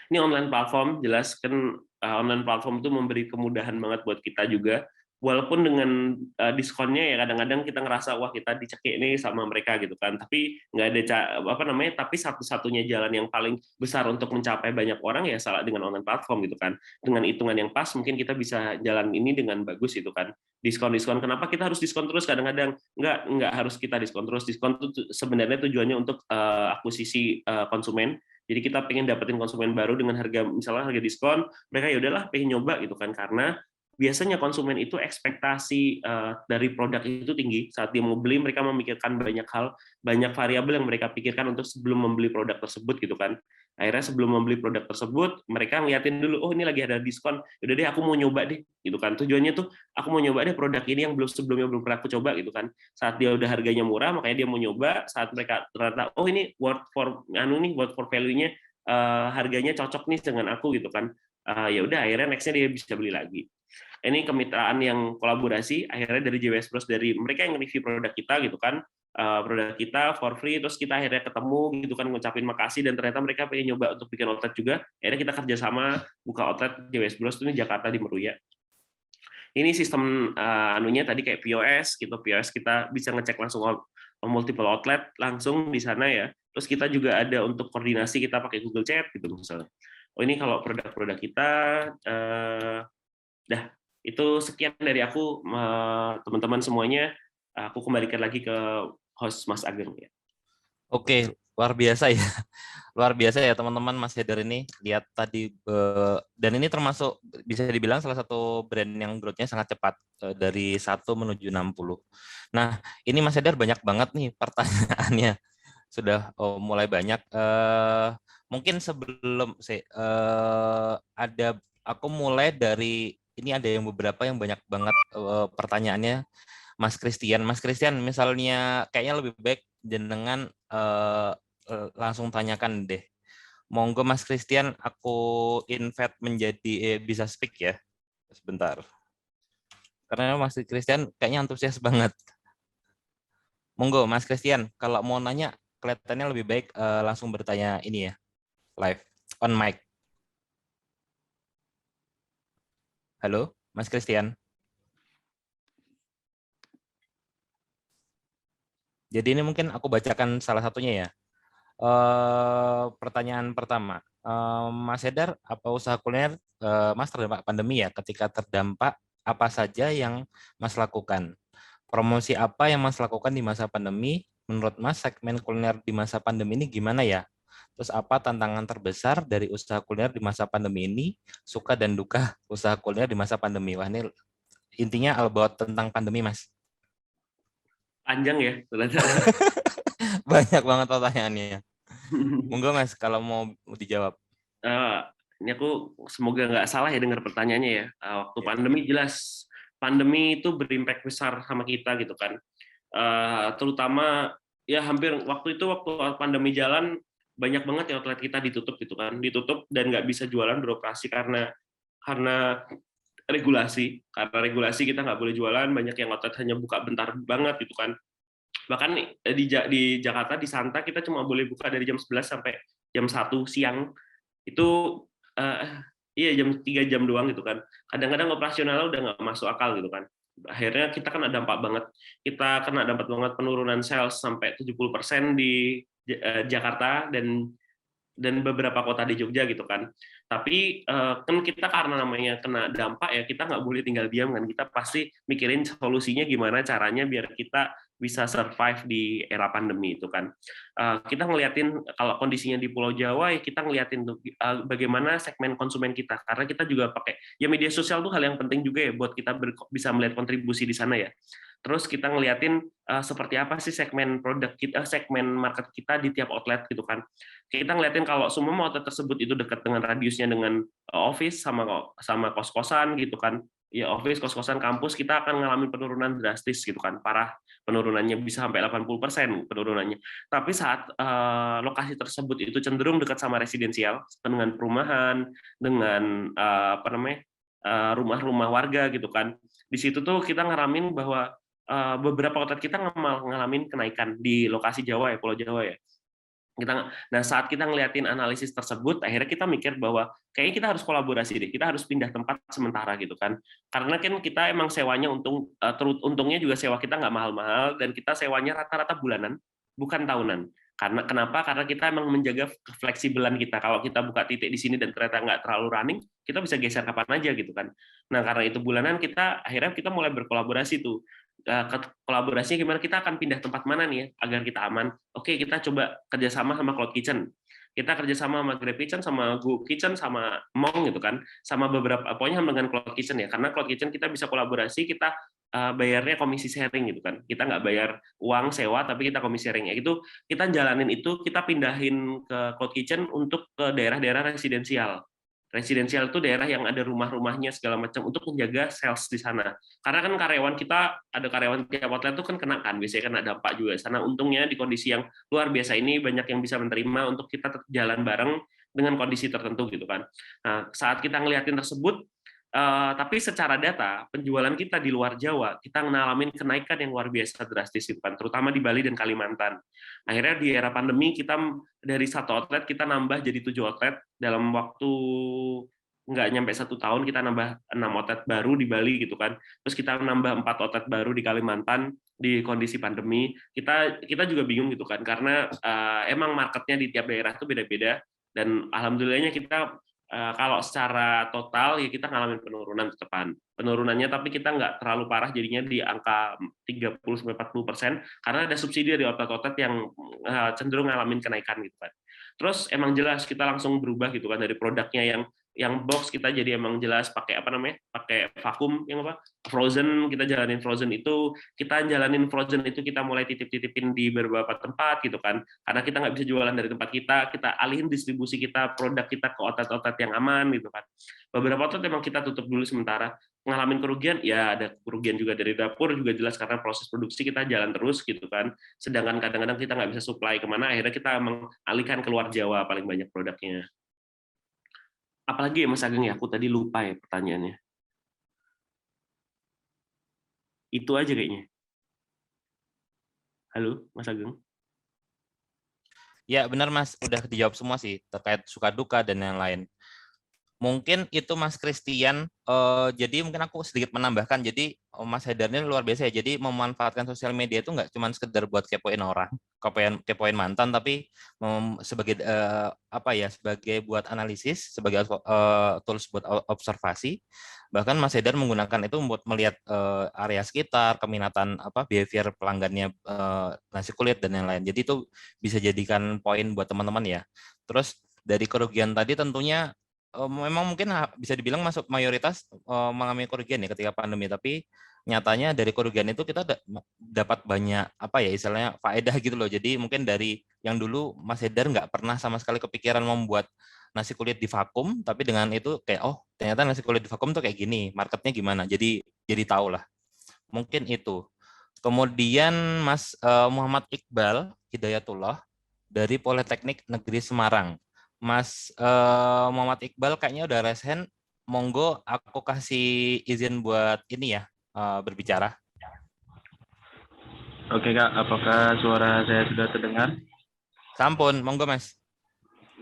Ini online platform, jelas kan online platform itu memberi kemudahan banget buat kita juga. Walaupun dengan diskonnya ya kadang-kadang kita ngerasa wah kita dicekik nih sama mereka gitu kan. Tapi nggak ada tapi satu-satunya jalan yang paling besar untuk mencapai banyak orang ya salah dengan online platform gitu kan. Dengan hitungan yang pas mungkin kita bisa jalan ini dengan bagus gitu kan. Diskon-diskon, kenapa kita harus diskon terus? Kadang-kadang nggak harus kita diskon terus. Diskon itu sebenarnya tujuannya untuk akuisisi konsumen. Jadi kita pengen dapetin konsumen baru dengan misalnya harga diskon, mereka ya udahlah pengen nyoba gitu kan, karena biasanya konsumen itu ekspektasi dari produk itu tinggi. Saat dia mau beli, mereka memikirkan banyak hal, banyak variabel yang mereka pikirkan untuk sebelum membeli produk tersebut gitu kan. Akhirnya sebelum membeli produk tersebut, mereka ngeliatin dulu, oh ini lagi ada diskon, yaudah deh aku mau nyoba deh gitu kan. Tujuannya tuh aku mau nyoba deh produk ini yang sebelumnya belum pernah aku coba gitu kan. Saat dia udah harganya murah, makanya dia mau nyoba. Saat mereka ternyata oh ini worth for value-nya, harganya cocok nih dengan aku gitu kan. Ya udah akhirnya next-nya dia bisa beli lagi. Ini kemitraan yang kolaborasi akhirnya dari JWS Bros, dari mereka yang review produk kita gitu kan, produk kita for free, terus kita akhirnya ketemu gitu kan, ngucapin makasih, dan ternyata mereka pengen nyoba untuk bikin outlet juga. Akhirnya kita kerjasama buka outlet JWS Bros ini Jakarta di Meruya. Ini sistem anunya tadi kayak POS gitu. POS kita bisa ngecek langsung multiple outlet langsung di sana ya. Terus kita juga ada untuk koordinasi, kita pakai Google Chat gitu misalnya. Oh ini kalau produk-produk kita dah. Itu sekian dari aku, teman-teman semuanya. Aku kembalikan lagi ke host Mas Ageng ya. Oke, Luar biasa ya. Luar biasa ya teman-teman, Mas Heder ini lihat tadi, dan ini termasuk bisa dibilang salah satu brand yang growth-nya sangat cepat, dari 1 menuju 60. Nah, ini Mas Heder banyak banget nih pertanyaannya. Sudah mulai banyak. Mungkin sebelum ada, aku mulai dari ini, ada yang beberapa yang banyak banget pertanyaannya. Mas Christian, misalnya kayaknya lebih baik jenengan langsung tanyakan deh. Monggo Mas Christian, aku invite menjadi bisa speak ya, sebentar. Karena Mas Christian kayaknya antusias banget. Monggo Mas Christian, kalau mau nanya kelihatannya lebih baik langsung bertanya ini ya, live on mic. Halo, Mas Christian. Jadi ini mungkin aku bacakan salah satunya ya. Pertanyaan pertama, Mas Edar, apa usaha kuliner Mas terdampak pandemi ya? Ketika terdampak, apa saja yang Mas lakukan? Promosi apa yang Mas lakukan di masa pandemi? Menurut Mas, segmen kuliner di masa pandemi ini gimana ya? Terus apa tantangan terbesar dari usaha kuliner di masa pandemi ini? Suka dan duka usaha kuliner di masa pandemi. Wah, ini intinya all about tentang pandemi, Mas. Panjang ya, ternyata. Banyak banget pertanyaannya. Monggo Mas, kalau mau dijawab. Eh, ini aku semoga nggak salah ya dengar pertanyaannya ya. Waktu Ya. pandemi jelas pandemi itu berimpact besar sama kita gitu kan. Terutama ya hampir waktu pandemi jalan banyak banget ya outlet kita ditutup gitu kan, ditutup dan nggak bisa jualan beroperasi karena regulasi. Karena regulasi kita nggak boleh jualan, banyak yang outlet hanya buka bentar banget gitu kan. Bahkan di Jakarta di Santa kita cuma boleh buka dari jam 11 sampai jam 1 siang. Itu iya jam 3 jam doang gitu kan. Kadang-kadang operasionalnya udah nggak masuk akal gitu kan. Akhirnya kita kena dampak banget. Kita kena dampak banget penurunan sales sampai 70% di Jakarta dan beberapa kota di Jogja gitu kan. Tapi kan kita karena namanya kena dampak ya, kita nggak boleh tinggal diam kan. Kita pasti mikirin solusinya gimana caranya biar kita bisa survive di era pandemi itu kan. Kita ngeliatin kalau kondisinya di Pulau Jawa ya kita ngeliatin tuh bagaimana segmen konsumen kita, karena kita juga pakai ya media sosial tuh hal yang penting juga ya buat kita bisa melihat kontribusi di sana ya. Terus kita ngeliatin seperti apa sih segmen produk kita, segmen market kita di tiap outlet gitu kan. Kita ngeliatin kalau semua outlet tersebut itu dekat dengan radiusnya dengan office sama kos-kosan gitu kan. Ya office, kos-kosan, kampus, kita akan ngalamin penurunan drastis gitu kan. Parah, penurunannya bisa sampai 80% penurunannya. Tapi saat lokasi tersebut itu cenderung dekat sama residensial, dengan perumahan, dengan rumah-rumah warga gitu kan. Di situ tuh kita ngalamin bahwa beberapa outlet kita ngalamin kenaikan di lokasi Jawa ya, Pulau Jawa ya. Nah, saat kita ngeliatin analisis tersebut, akhirnya kita mikir bahwa kayaknya kita harus kolaborasi deh, kita harus pindah tempat sementara gitu kan. Karena kan kita emang sewanya untungnya juga sewa kita nggak mahal-mahal, dan kita sewanya rata-rata bulanan, bukan tahunan. Kenapa? Karena kita emang menjaga fleksibelan kita. Kalau kita buka titik di sini dan ternyata nggak terlalu running, kita bisa geser kapan aja gitu kan. Nah, karena itu bulanan, akhirnya kita mulai berkolaborasi tuh. Kolaborasinya gimana, kita akan pindah tempat mana nih ya agar kita aman. Oke, kita coba kerjasama sama Cloud Kitchen, kita kerjasama sama Grab Kitchen, sama Go Kitchen, sama Mong gitu kan, sama beberapa pokoknya dengan Cloud Kitchen ya, karena Cloud Kitchen kita bisa kolaborasi, kita bayarnya komisi sharing gitu kan, kita nggak bayar uang sewa tapi kita komisi sharing ya, itu kita jalanin, itu kita pindahin ke Cloud Kitchen untuk ke daerah-daerah residensial. Residensial itu daerah yang ada rumah-rumahnya segala macam untuk menjaga sales di sana. Karena kan karyawan kita, ada karyawan tiap outlet itu kan kena kan, biasanya kena dampak juga. Sana untungnya di kondisi yang luar biasa ini banyak yang bisa menerima untuk kita tetap jalan bareng dengan kondisi tertentu gitu kan. Nah, saat kita ngeliatin tersebut, tapi secara data penjualan kita di luar Jawa kita ngalamin kenaikan yang luar biasa drastis gitu kan, terutama di Bali dan Kalimantan. Akhirnya di era pandemi kita dari 1 outlet kita nambah jadi 7 outlet dalam waktu nggak nyampe 1 tahun, kita nambah 6 outlet baru di Bali gitu kan. Terus kita nambah 4 outlet baru di Kalimantan di kondisi pandemi. Kita juga bingung gitu kan, karena emang marketnya di tiap daerah itu beda-beda, dan alhamdulillahnya kita Kalau secara total ya kita ngalamin penurunan tetepan. Penurunannya tapi kita nggak terlalu parah, jadinya di angka 30-40%, karena ada subsidi dari otot-otot yang cenderung ngalamin kenaikan gitu kan. Terus emang jelas kita langsung berubah gitu kan, dari produknya yang box kita jadi emang jelas pakai apa namanya, pakai vakum yang apa, frozen. Kita jalanin frozen itu, kita mulai titip-titipin di beberapa tempat gitu kan, karena kita nggak bisa jualan dari tempat kita alihin distribusi kita, produk kita ke otot-otot yang aman gitu kan. Beberapa otot memang kita tutup dulu sementara. Ngalamin kerugian, ya ada kerugian juga dari dapur juga jelas, karena proses produksi kita jalan terus gitu kan. Sedangkan kadang-kadang kita nggak bisa supply kemana, akhirnya kita mengalihkan keluar Jawa paling banyak produknya. Apalagi ya Mas Ageng ya, aku tadi lupa ya pertanyaannya. Itu aja kayaknya. Halo, Mas Ageng. Ya benar Mas, udah dijawab semua sih terkait suka duka dan yang lain. Mungkin itu Mas Christian. Jadi mungkin aku sedikit menambahkan. Jadi Mas Haidar ini luar biasa ya. Jadi memanfaatkan sosial media itu nggak cuma sekedar buat kepoin orang, kepoin mantan, tapi sebagai apa ya, sebagai buat analisis, sebagai tools buat observasi. Bahkan Mas Haidar menggunakan itu buat melihat area sekitar, keminatan apa behavior pelanggannya, nasi kulit dan yang lain. Jadi itu bisa jadikan poin buat teman-teman ya. Terus dari kerugian tadi tentunya memang mungkin bisa dibilang masuk mayoritas mengalami kerugian ya ketika pandemi, tapi nyatanya dari kerugian itu kita dapat banyak apa ya istilahnya faedah gitu loh. Jadi mungkin dari yang dulu Mas Hedar nggak pernah sama sekali kepikiran membuat nasi kulit di vakum, tapi dengan itu kayak oh ternyata nasi kulit di vakum tuh kayak gini, marketnya gimana. Jadi tahu lah. Mungkin itu. Kemudian Mas Muhammad Iqbal Hidayatullah dari Politeknik Negeri Semarang. Mas Muhammad Iqbal kayaknya udah raise hand. Monggo aku kasih izin buat ini ya, berbicara. Oke Kak, apakah suara saya sudah terdengar? Sampun, monggo Mas.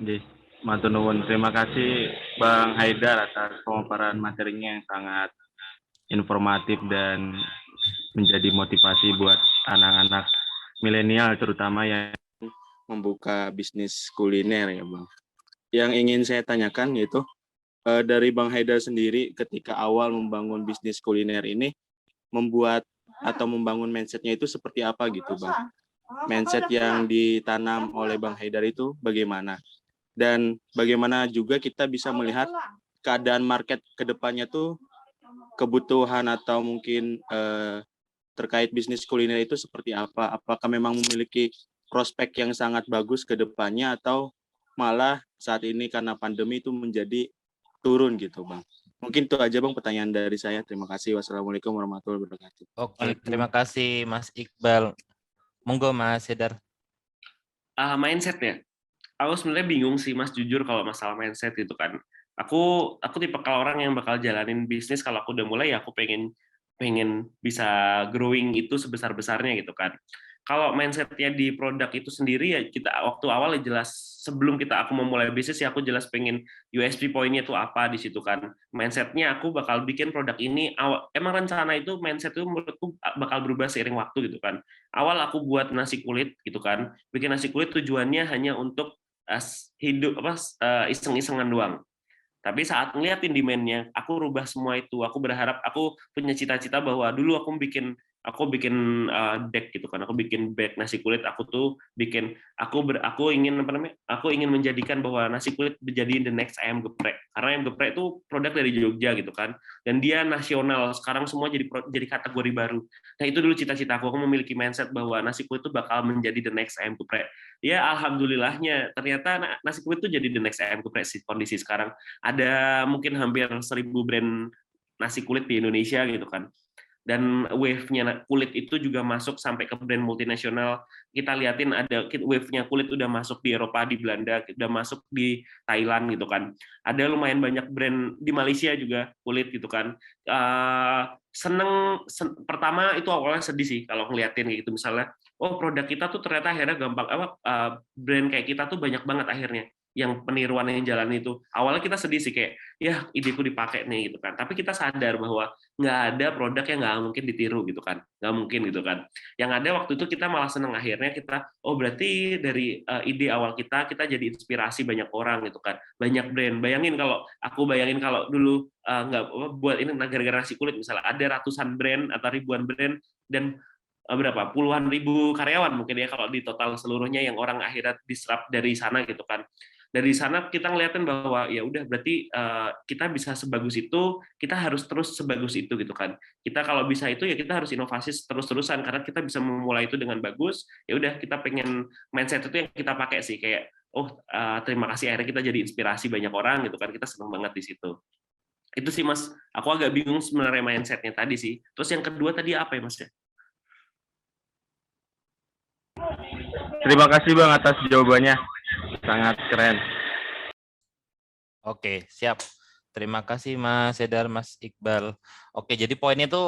Oke, matur nuwun. Terima kasih Bang Haidar atas pemaparan materinya yang sangat informatif dan menjadi motivasi buat anak-anak milenial terutama yang membuka bisnis kuliner ya Bang. Yang ingin saya tanyakan yaitu dari Bang Haidar sendiri ketika awal membangun bisnis kuliner ini membuat atau membangun mindset-nya itu seperti apa gitu Bang? Mindset yang ditanam oleh Bang Haidar itu bagaimana? Dan bagaimana juga kita bisa melihat keadaan market ke depannya tuh kebutuhan atau mungkin terkait bisnis kuliner itu seperti apa? Apakah memang memiliki prospek yang sangat bagus ke depannya atau malah saat ini karena pandemi itu menjadi turun gitu Bang? Mungkin itu aja Bang pertanyaan dari saya. Terima kasih. Wassalamualaikum warahmatullahi wabarakatuh. Oke, terima kasih Mas Iqbal. Monggo Mas Hedar. Mindset ya. Aku sebenarnya bingung sih Mas, jujur kalau masalah mindset gitu kan. Aku tipe kalau orang yang bakal jalanin bisnis, kalau aku udah mulai ya aku pengen pengen bisa growing itu sebesar-besarnya gitu kan. Kalau mindsetnya di produk itu sendiri ya, kita waktu awal ya jelas, sebelum aku memulai bisnis ya aku jelas pengen USP poinnya itu apa di situ kan. Mindsetnya aku bakal bikin produk ini, emang rencana itu mindset itu menurutku bakal berubah seiring waktu gitu kan. Awal aku buat nasi kulit gitu kan, bikin nasi kulit tujuannya hanya untuk hidup iseng-isengan doang. Tapi saat ngeliatin demand-nya, aku rubah semua itu. Aku berharap, aku punya cita-cita bahwa dulu aku bikin bag gitu kan. Aku bikin bag nasi kulit. Aku ingin apa namanya? Aku ingin menjadikan bahwa nasi kulit menjadi the next ayam geprek. Karena ayam geprek itu produk dari Jogja gitu kan. Dan dia nasional. Sekarang semua jadi kategori baru. Nah, itu dulu cita-cita aku. Aku memiliki mindset bahwa nasi kulit itu bakal menjadi the next ayam geprek. Ya alhamdulillahnya ternyata nasi kulit itu jadi the next ayam geprek sih kondisi sekarang. Ada mungkin hampir 1.000 brand nasi kulit di Indonesia gitu kan. Dan wave-nya kulit itu juga masuk sampai ke brand multinasional. Kita liatin ada wave-nya kulit udah masuk di Eropa, di Belanda, udah masuk di Thailand gitu kan. Ada lumayan banyak brand di Malaysia juga kulit gitu kan. Pertama itu awalnya sedih sih kalau ngeliatin gitu, misalnya oh produk kita tuh ternyata akhirnya gampang brand kayak kita tuh banyak banget akhirnya yang peniruan yang jalan itu. Awalnya kita sedih sih kayak, ya ideku dipakai nih gitu kan. Tapi kita sadar bahwa nggak ada produk yang nggak mungkin ditiru gitu kan, nggak mungkin gitu kan. Yang ada waktu itu kita malah seneng akhirnya kita, oh berarti dari ide awal kita jadi inspirasi banyak orang gitu kan, banyak brand. Bayangin kalau dulu nggak buat ini gara-gara nasi kulit misalnya ada ratusan brand atau ribuan brand dan berapa puluhan ribu karyawan mungkin ya kalau di total seluruhnya yang orang akhirnya disrupt dari sana gitu kan. Dari sana kita ngeliatin bahwa ya udah berarti kita bisa sebagus itu, kita harus terus sebagus itu gitu kan. Kita kalau bisa itu ya kita harus inovasi terus-terusan karena kita bisa memulai itu dengan bagus. Ya udah kita pengen mindset itu yang kita pakai sih kayak terima kasih akhirnya kita jadi inspirasi banyak orang gitu kan. Kita senang banget di situ. Itu sih Mas, aku agak bingung sebenarnya mindsetnya tadi sih. Terus yang kedua tadi apa ya Mas ya? Terima kasih Bang atas jawabannya. Sangat keren. Oke, siap. Terima kasih Mas Hedar, Mas Iqbal. Oke, jadi poinnya itu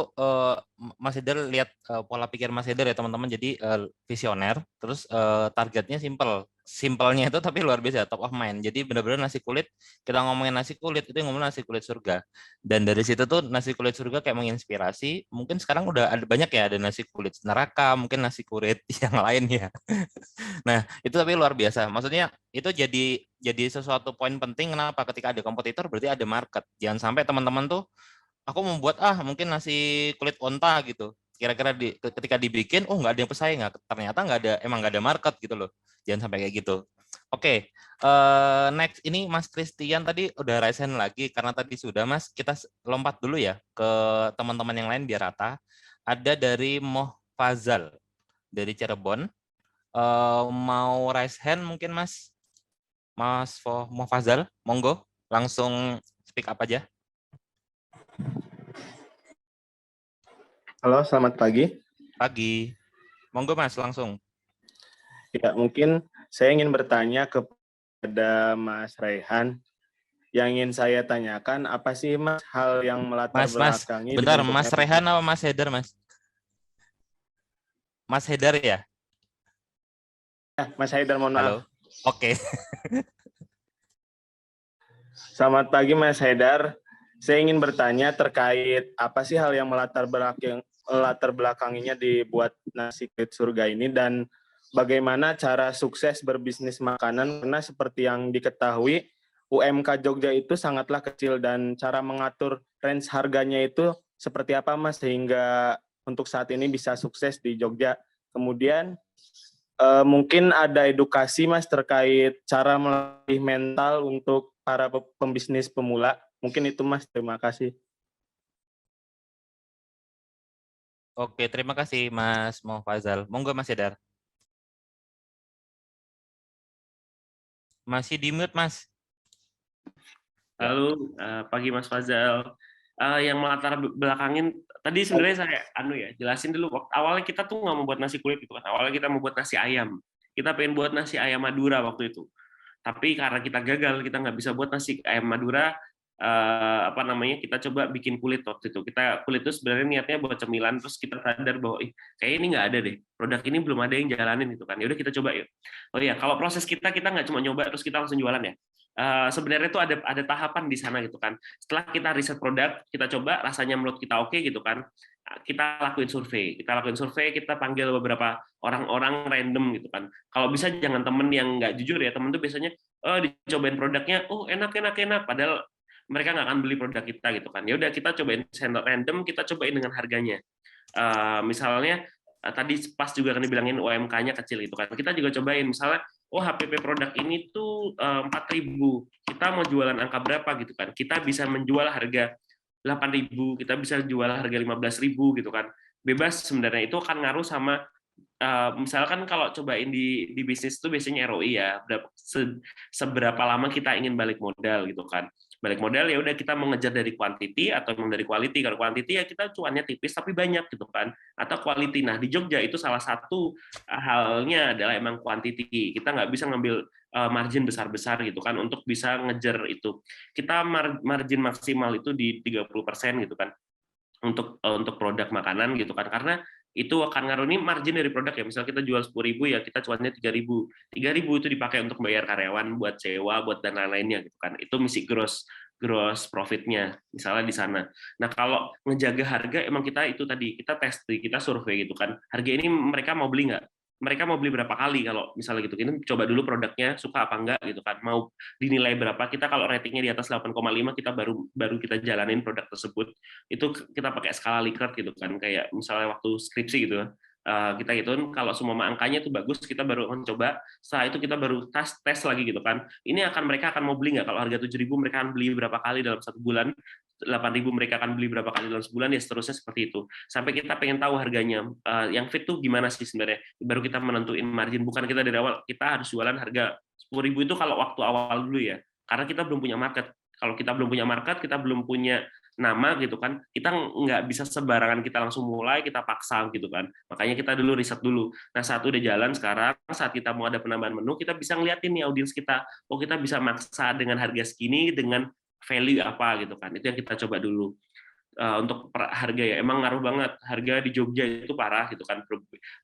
Mas Hedar lihat pola pikir Mas Hedar ya teman-teman. Jadi visioner, terus targetnya simple. Simpelnya itu tapi luar biasa, top of mind. Jadi benar-benar nasi kulit, kita ngomongin nasi kulit, itu yang ngomongin nasi kulit surga. Dan dari situ tuh nasi kulit surga kayak menginspirasi. Mungkin sekarang udah ada banyak ya, ada nasi kulit neraka, mungkin nasi kulit yang lain ya. Nah, itu tapi luar biasa. Maksudnya itu jadi sesuatu poin penting kenapa ketika ada kompetitor berarti ada market. Jangan sampai teman-teman tuh aku membuat mungkin nasi kulit onta gitu. Kira-kira ketika dibikin nggak ada yang pesaing, ternyata emang nggak ada market gitu loh. Jangan sampai kayak gitu. Oke, next ini Mas Christian tadi udah raise hand lagi karena tadi sudah Mas, kita lompat dulu ya ke teman-teman yang lain biar rata. Ada dari Moh Fazal dari Cirebon. Mau raise hand mungkin Mas Fazal, monggo langsung speak up aja. Halo, selamat pagi. Pagi, monggo Mas langsung. Ya, mungkin saya ingin bertanya kepada Mas Raihan. Yang ingin saya tanyakan, apa sih Mas hal yang melatar belakangi? Bentar, Mas Raihan apa Mas Hedar Mas? Mas Hedar ya? Mas Haidar, mohon maaf. Halo. Oke. Selamat pagi Mas Haidar. Saya ingin bertanya terkait apa sih hal yang melatar belakanginya dibuat nasi kulit surga ini dan bagaimana cara sukses berbisnis makanan karena seperti yang diketahui UMK Jogja itu sangatlah kecil dan cara mengatur range harganya itu seperti apa Mas sehingga untuk saat ini bisa sukses di Jogja. Kemudian mungkin ada edukasi Mas terkait cara melatih mental untuk para pembisnis pemula. Mungkin itu Mas, terima kasih. Oke, terima kasih Mas Fazal. Monggo Mas Hedar. Masih di mute Mas. Halo, pagi Mas Fazal. Yang melatar belakangin tadi sebenarnya saya jelasin dulu. Awalnya kita tuh nggak mau buat nasi kulit gitu kan. Awalnya kita mau buat nasi ayam. Kita pengen buat nasi ayam Madura waktu itu. Tapi karena kita gagal, kita nggak bisa buat nasi ayam Madura. Kita coba bikin kulit waktu itu. Kulit itu sebenarnya niatnya buat cemilan. Terus kita sadar bahwa kayaknya ini nggak ada deh. Produk ini belum ada yang jalanin gitu kan. Ya udah kita coba yuk. Oh iya, kalau proses kita nggak cuma nyoba terus kita langsung jualan ya. Sebenarnya itu ada tahapan di sana gitu kan. Setelah kita riset produk, kita coba rasanya menurut kita oke gitu kan. Kita lakuin survei, kita panggil beberapa orang-orang random gitu kan. Kalau bisa jangan temen yang nggak jujur ya, temen tuh biasanya dicobain produknya, enak, padahal mereka nggak akan beli produk kita gitu kan. Ya udah kita cobain random, kita cobain dengan harganya. Misalnya tadi pas juga kan dibilangin UMK-nya kecil gitu kan. Kita juga cobain misalnya HPP produk ini tuh 4.000. Kita mau jualan angka berapa gitu kan. Kita bisa menjual harga 8.000, kita bisa jual harga 15.000 gitu kan. Bebas sebenarnya itu akan ngaruh sama misalkan kalau cobain di bisnis itu biasanya ROI ya, seberapa lama kita ingin balik modal gitu kan. Balik modal ya udah kita mau ngejar dari quantity atau dari quality. Kalau quantity ya kita cuannya tipis tapi banyak gitu kan. Atau quality. Nah di Jogja itu salah satu halnya adalah emang quantity. Kita nggak bisa ngambil margin besar-besar gitu kan untuk bisa ngejar itu. Kita margin maksimal itu di 30% gitu kan. Untuk produk makanan gitu kan, karena itu akan ngaruh ini margin dari produk ya. Misal kita jual 10.000 ya kita cuannya 3.000. 3.000 itu dipakai untuk bayar karyawan, buat sewa, buat dan lain-lainnya gitu kan. Itu misi gross profitnya misalnya di sana. Nah kalau ngejaga harga emang kita itu tadi kita tes, kita survei gitu kan. Harga ini mereka mau beli nggak? Mereka mau beli berapa kali kalau misalnya gitu. Kita coba dulu produknya suka apa enggak gitu kan. Mau dinilai berapa? Kita kalau ratingnya di atas 8,5 kita baru kita jalanin produk tersebut. Itu kita pakai skala Likert gitu kan. Kayak misalnya waktu skripsi gitu ya. Kita hitun kalau semua angkanya itu bagus kita baru mencoba, setelah itu kita baru tes lagi gitu kan, ini mereka akan mau beli nggak, kalau harga 7.000 mereka akan beli berapa kali dalam 1 bulan, 8.000 mereka akan beli berapa kali dalam sebulan, ya seterusnya seperti itu sampai kita pengen tahu harganya yang fit tuh gimana sih sebenarnya, baru kita menentuin margin. Bukan kita dari awal kita harus jualan harga 10.000 itu kalau waktu awal dulu ya, karena kita belum punya market. Kalau kita belum punya market, kita belum punya nama gitu kan, kita nggak bisa sembarangan kita langsung mulai kita paksa gitu kan, makanya kita dulu riset dulu. Nah saat udah jalan sekarang, saat kita mau ada penambahan menu, kita bisa ngeliatin nih audiens kita, oh kita bisa maksa dengan harga segini dengan value apa gitu kan, itu yang kita coba dulu. Untuk harga ya emang ngaruh banget, harga di Jogja itu parah gitu kan.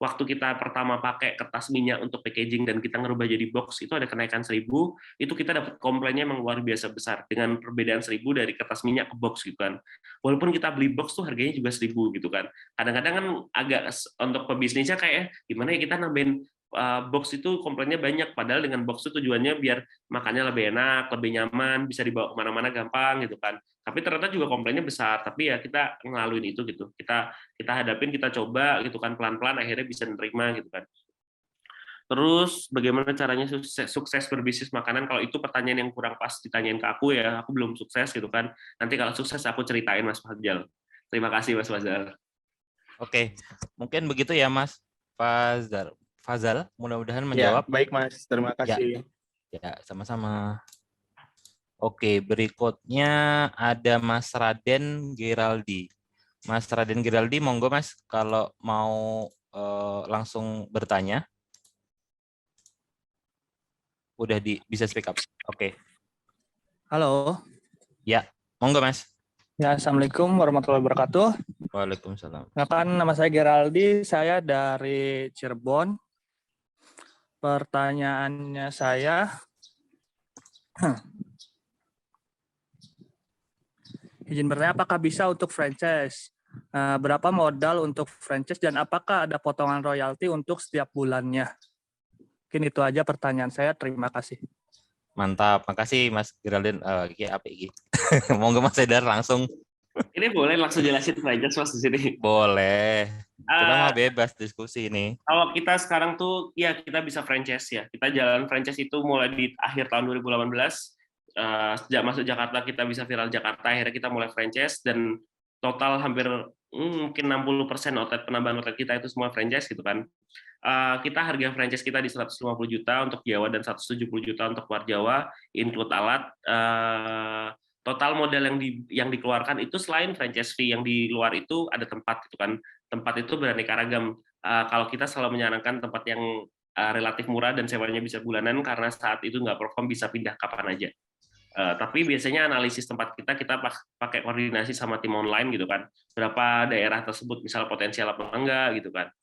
Waktu kita pertama pakai kertas minyak untuk packaging dan kita ngerubah jadi box, itu ada kenaikan 1.000, itu kita dapat komplainnya emang luar biasa besar dengan perbedaan 1.000 dari kertas minyak ke box gitu kan. Walaupun kita beli box tuh harganya juga 1.000 gitu kan. Kadang-kadang kan agak untuk pebisnisnya kayak gimana ya kita nambahin box itu komplainnya banyak, padahal dengan box itu tujuannya biar makannya lebih enak, lebih nyaman, bisa dibawa kemana-mana gampang gitu kan. Tapi ternyata juga komplainnya besar, tapi ya kita ngelaluin itu gitu, kita hadapin, kita coba gitu kan, pelan-pelan akhirnya bisa nerima gitu kan. Terus bagaimana caranya sukses berbisnis makanan? Kalau itu pertanyaan yang kurang pas ditanyain ke aku ya, aku belum sukses gitu kan. Nanti kalau sukses aku ceritain Mas Fazal. Terima kasih Mas Fazal. Oke, mungkin begitu ya Mas Fazal, mudah-mudahan Ya, menjawab. baik Mas, terima kasih. Ya, sama-sama. Oke, berikutnya ada Mas Raden Geraldi. Mas Raden Geraldi, monggo Mas, kalau mau langsung bertanya. Udah bisa speak up. Oke. Halo. Ya, monggo Mas. Ya, Assalamualaikum warahmatullahi wabarakatuh. Waalaikumsalam. Kenalkan, nama saya Geraldi, saya dari Cirebon. Pertanyaannya saya, izin bertanya, apakah bisa untuk franchise? Berapa modal untuk franchise dan apakah ada potongan royalti untuk setiap bulannya? Mungkin itu aja pertanyaan saya. Terima kasih. Mantap, makasih Mas Geraldin. Monggo Mas Haidar langsung. Ini boleh langsung jelasin franchise Mas di sini? Boleh. Kita mau bebas diskusi ini. Kalau kita sekarang tuh ya kita bisa franchise ya. Kita jalan franchise itu mulai di akhir tahun 2018. Sejak masuk Jakarta kita bisa viral Jakarta, akhirnya kita mulai franchise dan total hampir mungkin 60% penambahan outlet kita itu semua franchise gitu kan. Kita harga franchise kita di 150 juta untuk Jawa dan 170 juta untuk luar Jawa, include alat. Total modal yang dikeluarkan itu selain franchise fee yang di luar itu ada tempat gitu kan. Tempat itu beraneka ragam. Kalau kita selalu menyarankan tempat yang relatif murah dan sewanya bisa bulanan karena saat itu nggak perform bisa pindah kapan aja. Tapi biasanya analisis tempat kita pakai koordinasi sama tim online gitu kan. Berapa daerah tersebut misalnya potensial apa enggak gitu kan.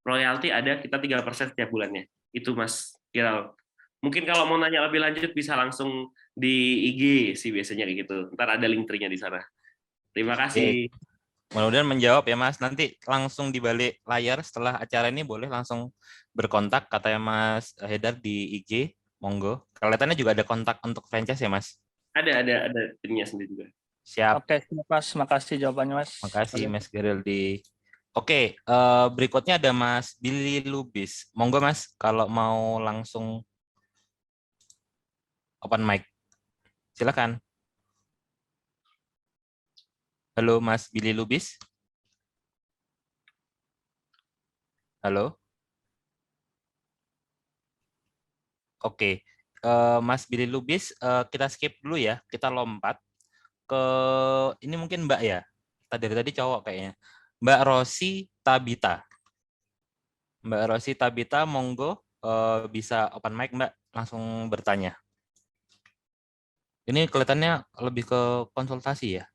Royalti ada kita 3% setiap bulannya. Itu Mas Giral. Mungkin kalau mau nanya lebih lanjut bisa langsung di IG sih biasanya kayak gitu. Ntar ada link tree-nya di sana. Terima kasih. Mudah-mudahan menjawab ya Mas. Nanti langsung di balik layar setelah acara ini boleh langsung berkontak katanya Mas Haidar di IG. Monggo. Kelihatannya juga ada kontak untuk franchise ya Mas? Ada timnya sendiri juga. Siap. Oke, Mas. Makasih jawabannya Mas. Makasih Mas Geraldi. Oke, berikutnya ada Mas Billy Lubis. Monggo Mas, kalau mau langsung open mic. Silakan. Halo Mas Billy Lubis. Halo. Oke, Mas Billy Lubis, kita skip dulu ya. Kita lompat ke ini mungkin Mbak ya. Dari tadi cowok kayaknya. Mbak Rosi Tabita. Mbak Rosi Tabita, monggo bisa open mic Mbak, langsung bertanya. Ini kelihatannya lebih ke konsultasi ya.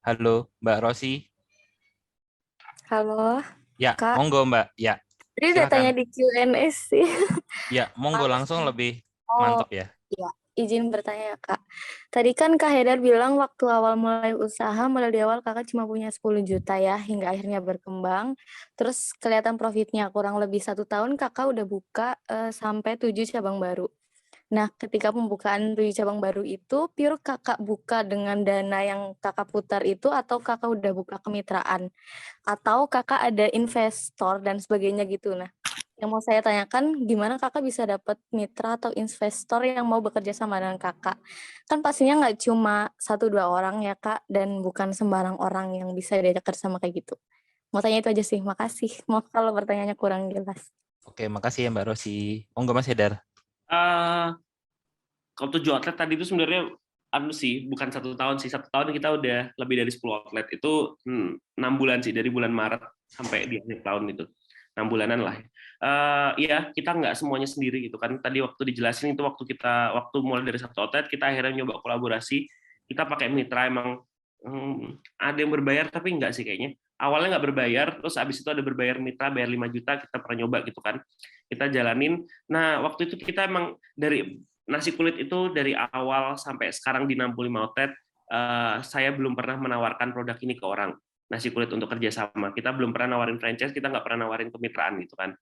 Halo Mbak Rosi. Halo, Ya, Kak. monggo Mbak. Ya, Tadi udah tanya silakan. di Q&A sih. Ya, monggo langsung lebih Oh, mantap ya. iya. Izin bertanya, Kak. Tadi kan Kak Haidar bilang waktu awal mulai usaha, mulai di awal Kakak cuma punya 10 juta ya, hingga akhirnya berkembang. Terus kelihatan profitnya kurang lebih 1 tahun Kakak udah buka sampai 7 cabang baru. Nah, ketika pembukaan 7 cabang baru itu, pure Kakak buka dengan dana yang Kakak putar itu atau Kakak udah buka kemitraan? Atau Kakak ada investor dan sebagainya gitu. Nah, yang mau saya tanyakan, gimana Kakak bisa dapat mitra atau investor yang mau bekerja sama dengan Kakak? Kan pastinya nggak cuma 1-2 orang ya, Kak, dan bukan sembarang orang yang bisa diajak kerja sama kayak gitu. Mau tanya itu aja sih, makasih. Maaf kalau pertanyaannya kurang jelas. Oke, makasih ya Mbak Rosi. Monggo Mas Haidar. Eh, Kalau 7 outlet tadi itu sebenarnya sih, bukan 1 tahun sih. 1 tahun kita udah lebih dari 10 outlet. Itu 6 bulan sih, dari bulan Maret sampai di akhir tahun itu. 6 bulanan lah. Iya, kita nggak semuanya sendiri gitu kan. Tadi waktu dijelasin itu waktu mulai dari 1 outlet, kita akhirnya nyoba kolaborasi. Kita pakai mitra emang ada yang berbayar tapi nggak sih kayaknya. Awalnya nggak berbayar, terus abis itu ada berbayar mitra, bayar 5 juta, kita pernah nyoba gitu kan. Kita jalanin. Nah, waktu itu kita emang dari nasi kulit itu dari awal sampai sekarang di 65 outlet, saya belum pernah menawarkan produk ini ke orang. Nasi kulit untuk kerjasama. Kita belum pernah nawarin franchise, kita nggak pernah nawarin kemitraan gitu kan.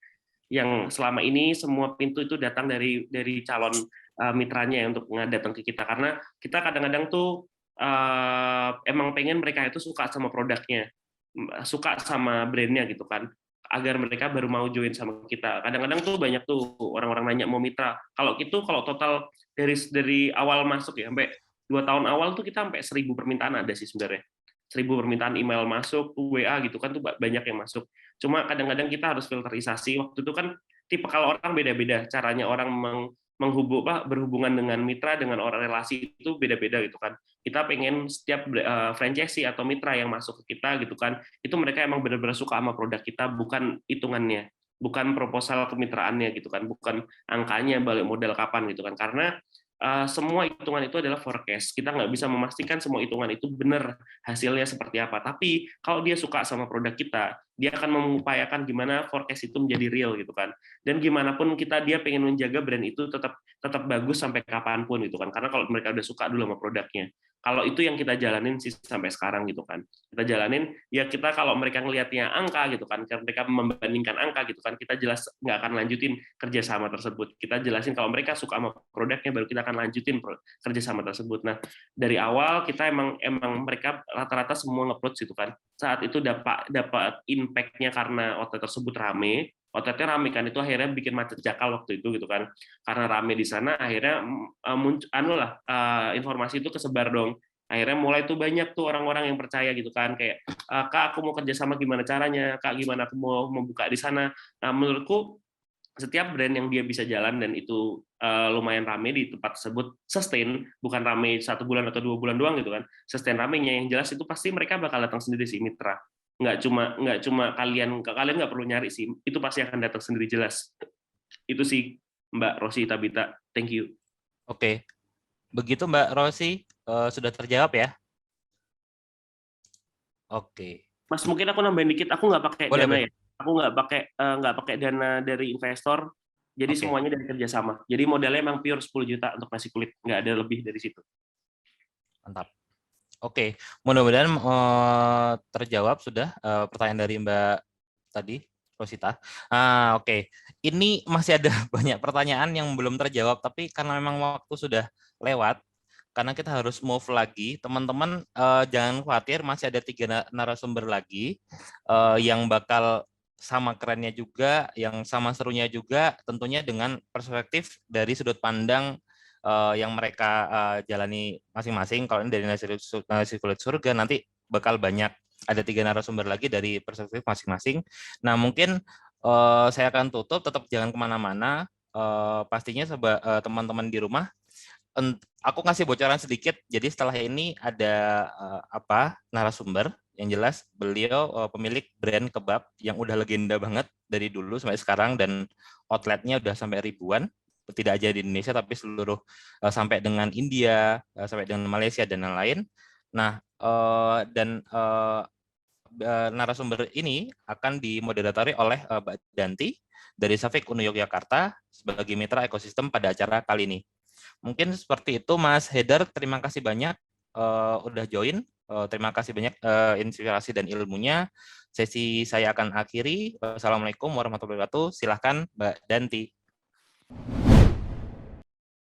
Yang selama ini semua pintu itu datang dari calon mitranya untuk datang ke kita. Karena kita kadang-kadang tuh emang pengen mereka itu suka sama produknya, suka sama brandnya gitu kan, agar mereka baru mau join sama kita. Kadang-kadang tuh banyak tuh orang-orang nanya mau mitra. Kalau total dari awal masuk ya sampai 2 tahun awal tuh kita sampai 1.000 permintaan ada sih sebenarnya. 1.000 permintaan email masuk, WA gitu kan tuh banyak yang masuk. Cuma kadang-kadang kita harus filterisasi. Waktu itu kan tipe kalau orang beda-beda caranya orang berhubungan dengan mitra, dengan orang relasi itu beda-beda gitu kan. Kita pengen setiap franchise atau mitra yang masuk ke kita gitu kan, itu mereka emang benar-benar suka sama produk kita, bukan hitungannya, bukan proposal kemitraannya gitu kan, bukan angkanya balik modal kapan gitu kan. Karena semua hitungan itu adalah forecast. Kita nggak bisa memastikan semua hitungan itu benar hasilnya seperti apa. Tapi kalau dia suka sama produk kita, dia akan mengupayakan gimana forecast itu menjadi real gitu kan. Dan gimana pun dia pengen menjaga brand itu tetap bagus sampai kapanpun gitu kan. Karena kalau mereka udah suka dulu sama produknya. Kalau itu yang kita jalanin sih sampai sekarang gitu kan. Kita jalanin, ya kita kalau mereka ngelihatnya angka gitu kan, mereka membandingkan angka gitu kan, kita jelas nggak akan lanjutin kerjasama tersebut. Kita jelasin kalau mereka suka sama produknya, baru kita akan lanjutin kerjasama tersebut. Nah, dari awal kita emang mereka rata-rata semua nge-approach gitu kan. Saat itu dapat impact-nya karena outlet tersebut rame. Outletnya rame kan, itu akhirnya bikin macet jakal waktu itu gitu kan. Karena rame di sana akhirnya informasi itu kesebar dong. Akhirnya mulai tuh banyak tuh orang-orang yang percaya gitu kan, kayak Kak aku mau kerja sama gimana caranya, Kak gimana aku mau membuka di sana. Nah, menurutku setiap brand yang dia bisa jalan dan itu lumayan rame di tempat tersebut, sustain, bukan rame 1 bulan atau 2 bulan doang gitu kan, sustain ramenya, yang jelas itu pasti mereka bakal datang sendiri sih mitra. Nggak cuma kalian nggak perlu nyari sih, itu pasti akan datang sendiri jelas. Itu sih Mbak Rosi Tabita, thank you. Oke. Begitu Mbak Rosi, sudah terjawab ya? Oke. Mas, mungkin aku nambahin dikit, aku nggak pakai Boleh, dana boleh. ya. Aku nggak pakai dana dari investor, jadi Oke. semuanya dari kerjasama. Jadi modalnya emang pure 10 juta untuk nasi kulit, nggak ada lebih dari situ. Mantap. Oke, mudah-mudahan terjawab sudah pertanyaan dari Mbak tadi, Rosita. Oke. Ini masih ada banyak pertanyaan yang belum terjawab, tapi karena memang waktu sudah lewat, karena kita harus move lagi, teman-teman jangan khawatir, masih ada 3 narasumber lagi yang bakal sama kerennya juga, yang sama serunya juga, tentunya dengan perspektif dari sudut pandang yang mereka jalani masing-masing. Kalau ini dari nasi kulit surga, nanti bakal banyak, ada 3 narasumber lagi dari perspektif masing-masing. Nah, mungkin saya akan tutup, tetap jangan kemana-mana. Pastinya teman-teman di rumah, aku ngasih bocoran sedikit. Jadi setelah ini ada narasumber yang jelas beliau pemilik brand kebab yang udah legenda banget dari dulu sampai sekarang, dan outletnya udah sampai ribuan, tidak aja di Indonesia tapi seluruh sampai dengan India, sampai dengan Malaysia dan lain-lain. Nah, narasumber ini akan dimoderatori oleh Mbak Danti dari Safik Unu Yogyakarta sebagai mitra ekosistem pada acara kali ini. Mungkin seperti itu, Mas Haidar. Terima kasih banyak udah join. Terima kasih banyak inspirasi dan ilmunya. Sesi saya akan akhiri. Wassalamualaikum warahmatullahi wabarakatuh. Silahkan Mbak Danti.